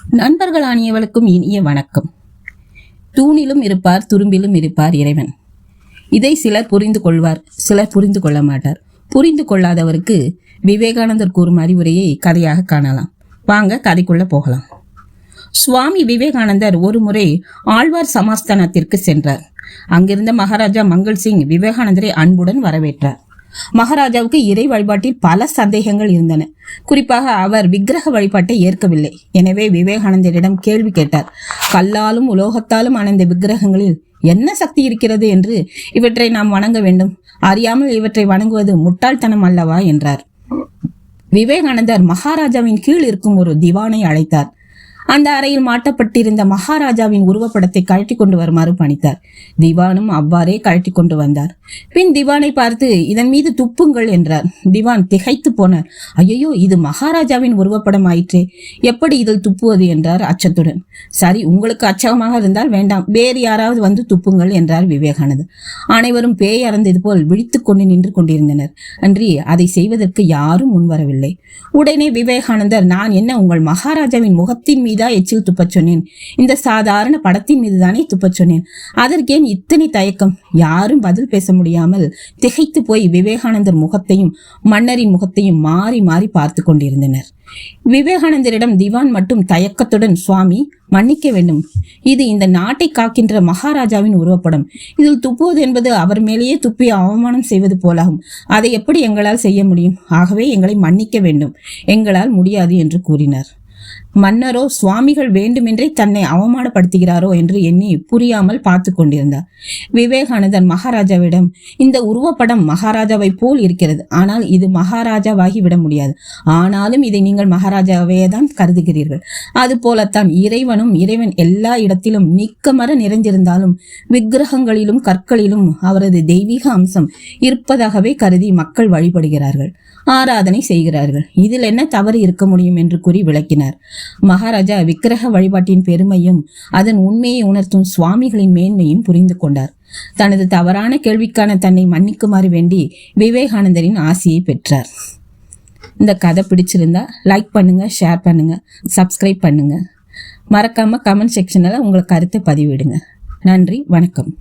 நண்பர்கள் அனைவருக்கும் இனிய வணக்கம். தூணிலும் இருப்பார், துரும்பிலும் இருப்பார் இறைவன். இதை சிலர் புரிந்து கொள்வார், சிலர் புரிந்து கொள்ள மாட்டார். புரிந்து கொள்ளாதவருக்கு விவேகானந்தர் கூறும் அறிவுரையை கதையாக காணலாம். வாங்க கதைக்குள்ள போகலாம். சுவாமி விவேகானந்தர் ஒரு முறை ஆழ்வார் சமாஸ்தானத்திற்கு சென்றார். அங்கிருந்த மகாராஜா மங்கள் சிங் விவேகானந்தரை அன்புடன் வரவேற்றார். மகாராஜாவுக்கு இறை வழிபாட்டில் பல சந்தேகங்கள் இருந்தன. குறிப்பாக அவர் விக்கிரக வழிபாட்டை ஏற்கவில்லை. எனவே விவேகானந்தரிடம் கேள்வி கேட்டார். கல்லாலும் உலோகத்தாலும் ஆன இந்த விக்கிரகங்களில் என்ன சக்தி இருக்கிறது என்று இவற்றை நாம் வணங்க வேண்டும்? அறியாமல் இவற்றை வணங்குவது முட்டாள்தனம் அல்லவா என்றார். விவேகானந்தர் மகாராஜாவின் கீழ் இருக்கும் ஒரு திவானை அழைத்தார். அந்த அறையில் மாட்டப்பட்டிருந்த மகாராஜாவின் உருவப்படத்தை கழட்டி கொண்டு வருமாறு பணித்தார். திவானும் அவ்வாறே கழட்டி கொண்டு வந்தார். பின் திவானை பார்த்து இதன் மீது துப்புங்கள் என்றார். திவான் திகைத்து போனார். ஐயோ, இது மகாராஜாவின் உருவப்படம் ஆயிற்றே, எப்படி இதில் துப்புவது என்றார் அச்சத்துடன். சரி, உங்களுக்கு அச்சமாக இருந்தால் வேண்டாம், வேறு யாராவது வந்து துப்புங்கள் என்றார் விவேகானந்தர். அனைவரும் பேய் அறந்தது போல் விழித்துக் கொண்டு நின்று கொண்டிருந்தனர். அன்றி அதை செய்வதற்கு யாரும் முன்வரவில்லை. உடனே விவேகானந்தர், நான் என்ன உங்கள் மகாராஜாவின் முகத்தின் மீதா எச்சில் துப்பச் சொன்னேன்? இந்த சாதாரண படத்தின் மீதுதானே துப்பச் சொன்னேன். அதற்கேன் இத்தனை தயக்கம்? யாரும் பதில் பேச முடியாமல் திகைத்து போய் விவேகானந்தர் முகத்தையும் மன்னரின் முகத்தையும் மாறி மாறி பார்த்து கொண்டிருந்தனர். விவேகானந்தரிடம் திவான் மட்டும் தயக்கத்துடன், சுவாமி மன்னிக்க வேண்டும், இது இந்த நாட்டை காக்கின்ற மகாராஜாவின் உருவப்படம். இதில் துப்புவது என்பது அவர் மேலேயே துப்பி அவமானம் செய்வது போலாகும். அதை எப்படி எங்களால் செய்ய முடியும்? ஆகவே எங்களை மன்னிக்க வேண்டும், எங்களால் முடியாது என்று கூறினார். மன்னரோ சுவாமிகள் வேண்டுமென்றே தன்னை அவமானப்படுத்துகிறாரோ என்று எண்ணி புரியாமல் பார்த்து கொண்டிருந்தார். விவேகானந்தர் மகாராஜாவிடம், இந்த உருவப்படம் மகாராஜாவை போல் இருக்கிறது, ஆனால் இது மகாராஜாவாகி விட முடியாது. ஆனாலும் இதை நீங்கள் மகாராஜாவே தான் கருதுகிறீர்கள். அது போலத்தான் இறைவனும். இறைவன் எல்லா இடத்திலும் நிக்கமர நிறைந்திருந்தாலும் விக்கிரகங்களிலும் கற்களிலும் அவரது தெய்வீக அம்சம் இருப்பதாகவே கருதி மக்கள் வழிபடுகிறார்கள், ஆராதனை செய்கிறார்கள். இதில் என்ன தவறு இருக்க முடியும் என்று கூறி விளக்கினார். மகாராஜா விக்கிரக வழிபாட்டின் பெருமையும் அதன் உண்மையை உணர்த்தும் சுவாமிகளின் மேன்மையும் புரிந்து கொண்டார். தனது தவறான கேள்விக்கான தன்னை மன்னிக்குமாறு வேண்டி விவேகானந்தரின் ஆசியை பெற்றார். இந்த கதை பிடிச்சிருந்தா லைக் பண்ணுங்க, ஷேர் பண்ணுங்க, சப்ஸ்கிரைப் பண்ணுங்க. மறக்காம கமெண்ட் செக்ஷன்ல உங்கள் கருத்தை பதிவிடுங்க. நன்றி, வணக்கம்.